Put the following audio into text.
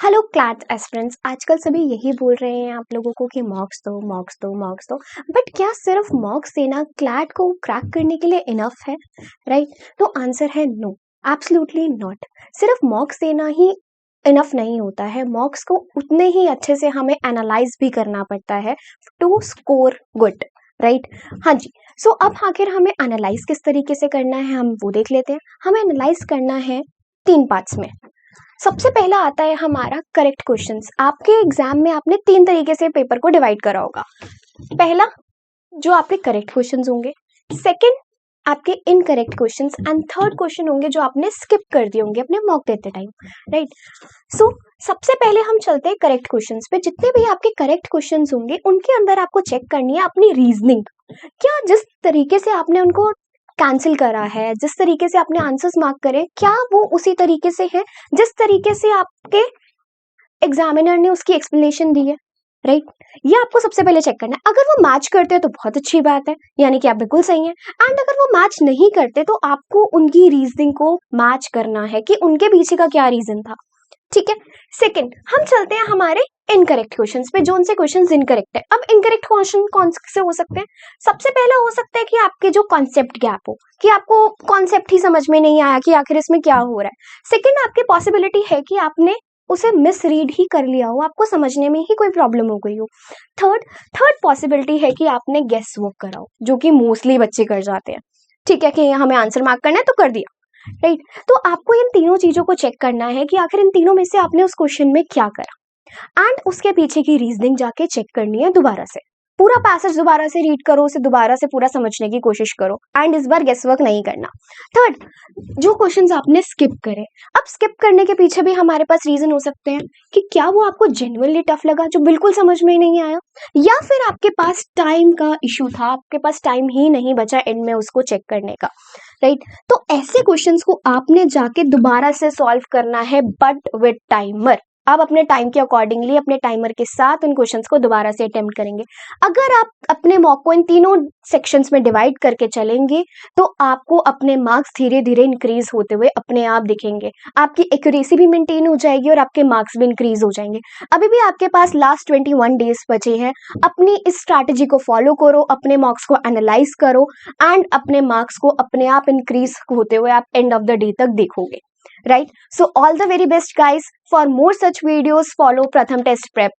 Hello CLAT aspirants. आजकल सभी यही बोल रहे हैं आप लोगों को कि मॉक्स दो मॉक्स दो मॉक्स दो। बट क्या सिर्फ मॉक्स देना क्लैट को क्रैक करने के लिए इनफ है? राइट? तो आंसर है नो, एब्सोल्युटली नॉट। सिर्फ मॉक्स देना ही इनफ नहीं होता है। मॉक्स को उतने ही अच्छे से हमें एनालाइज भी करना पड़ता है टू स्कोर गुड। राइट? हाँ जी। सो अब आखिर हमें एनालाइज किस तरीके से करना है हम वो देख लेते हैं। हमें एनालाइज करना है 3 पार्ट्स में। सबसे पहला आता है हमारा करेक्ट क्वेश्चंस। आपके एग्जाम में आपने 3 तरीके से पेपर को डिवाइड करा होगा। पहला, जो आपके करेक्ट क्वेश्चंस होंगे। सेकंड, आपके incorrect questions. And third question होंगे जो आपने स्किप कर दिए होंगे अपने मॉक देते टाइम। राइट? सो सबसे पहले हम चलते हैं करेक्ट क्वेश्चंस पे। जितने भी आपके करेक्ट क्वेश्चंस होंगे उनके अंदर आपको चेक करनी है अपनी रीजनिंग। क्या जिस तरीके से आपने उनको कैंसिल करा है, जिस तरीके से आपने आंसर्स मार्क करे, क्या वो उसी तरीके से है जिस तरीके से आपके एग्जामिनर ने उसकी एक्सप्लेनेशन दी है? राइट? ये आपको सबसे पहले चेक करना है। अगर वो मैच करते हैं तो बहुत अच्छी बात है, यानी कि आप बिल्कुल सही हैं। एंड अगर वो मैच नहीं करते तो आपको उनकी रीजनिंग को मैच करना है कि उनके पीछे का क्या रीजन था। ठीक है? सेकंड, हम चलते हैं हमारे इनकरेक्ट क्वेश्चंस पे, जो उनसे क्वेश्चंस इनकरेक्ट है। अब इनकरेक्ट क्वेश्चन कौन से हो सकते हैं? सबसे पहला हो सकता है कि आपके जो कॉन्सेप्ट गैप हो, कि आपको कॉन्सेप्ट ही समझ में नहीं आया कि आखिर इसमें क्या हो रहा है। सेकंड, आपकी पॉसिबिलिटी है कि आपने उसे मिस रीड ही कर लिया हो, आपको समझने में ही कोई प्रॉब्लम हो गई हो। थर्ड थर्ड पॉसिबिलिटी है कि आपने गेस वर्क करा हो, जो कि मोस्टली बच्चे कर जाते हैं। ठीक है कि हमें आंसर मार्क करना है तो कर दिया। राइट? तो आपको इन तीनों चीजों को चेक करना है कि आखिर इन तीनों में से आपने उस क्वेश्चन में क्या करा। एंड उसके पीछे की रीजनिंग जाके चेक करनी है दोबारा से। पूरा पैसेज दोबारा से रीड करो, उसे दोबारा से पूरा समझने की कोशिश करो। एंड इस बार गेस वर्क नहीं करना। थर्ड, जो क्वेश्चंस आपने स्किप करे, अब स्किप करने के पीछे भी हमारे पास रीजन हो सकते हैं कि क्या वो आपको जेन्युइनली टफ लगा, जो बिल्कुल समझ में ही नहीं आया, या फिर आपके पास टाइम का इशू था, आपके पास टाइम ही नहीं बचा एंड में उसको चेक करने का। राइट? तो ऐसे क्वेश्चंस को आपने जाके दोबारा से सॉल्व करना है, बट विद टाइमर। आप अपने टाइम के अकॉर्डिंगली अपने टाइमर के साथ उन क्वेश्चंस को दोबारा से अटेम्प्ट करेंगे। अगर आप अपने मॉक को इन तीनों सेक्शंस में डिवाइड करके चलेंगे तो आपको अपने मार्क्स धीरे धीरे इंक्रीज होते हुए अपने आप दिखेंगे। आपकी एक्यूरेसी भी मेंटेन हो जाएगी और आपके मार्क्स भी इंक्रीज हो जाएंगे। अभी भी आपके पास लास्ट 21 डेज बचे हैं। अपनी इस स्ट्रैटेजी को फॉलो करो, अपने मार्क्स को एनालाइज करो एंड अपने मार्क्स को अपने आप इंक्रीज होते हुए आप एंड ऑफ द डे तक देखोगे। Right? So all the very best guys. For more such videos, follow Pratham Test Prep.